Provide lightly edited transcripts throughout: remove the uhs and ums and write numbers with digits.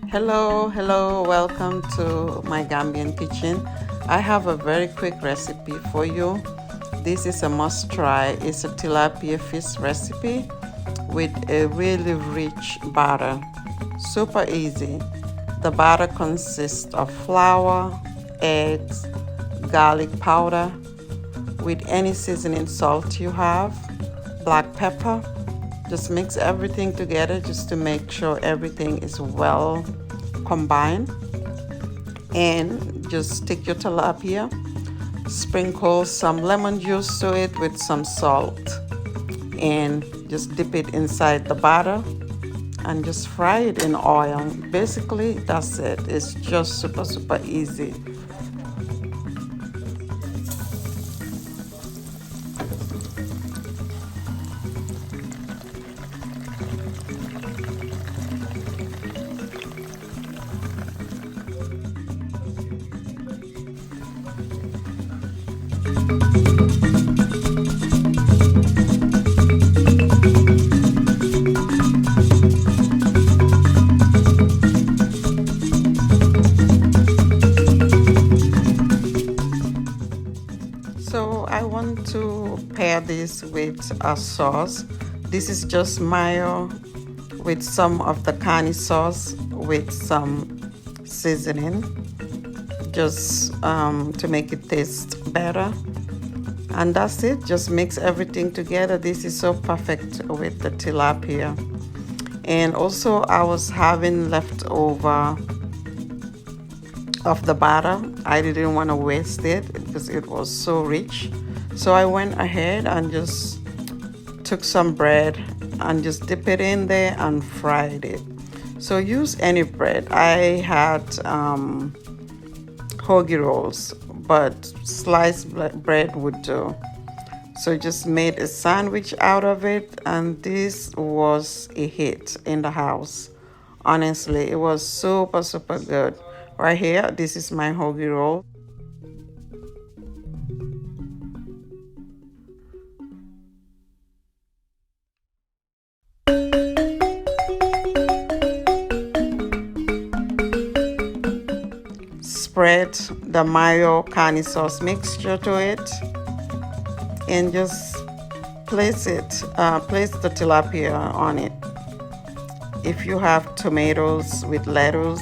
Hello, welcome to my Gambian kitchen. I have a very quick recipe for you. This is a must try. It's a tilapia fish recipe with a really rich batter. Super easy. The batter consists of flour, eggs, garlic powder, with any seasoning salt you have, black pepper. Just mix everything together just to make sure everything is well combined. And just stick your tilapia, sprinkle some lemon juice to it with some salt, and just dip it inside the batter and just fry it in oil. Basically, that's it. It's just super easy. So I want to pair this with a sauce. This is just mayo with some of the carne sauce with some seasoning, just to make it taste better. And that's it. Just mix everything together. This is so perfect with the tilapia. And also I was having leftover of the batter. I didn't want to waste it because it was so rich. So I went ahead and just took some bread and just dip it in there and fried it. So use any bread. I had hoagie rolls, but sliced bread would do. So just made a sandwich out of it, and this was a hit in the house. Honestly, it was super good. Right here, this is my hoagie roll. Spread the mayo carne sauce mixture to it and just place the tilapia on it. If you have tomatoes with lettuce,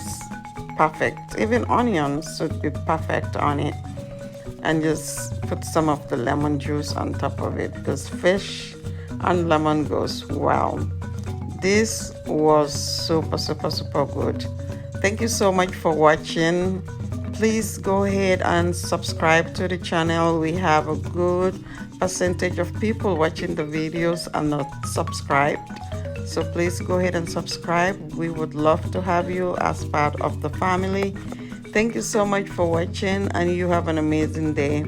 perfect. Even onions should be perfect on it. And just put some of the lemon juice on top of it because fish and lemon goes well. This was super good. Thank you so much for watching. Please go ahead and subscribe to the channel. We have a good percentage of people watching the videos and not subscribed. So please go ahead and subscribe. We would love to have you as part of the family. Thank you so much for watching, and you have an amazing day.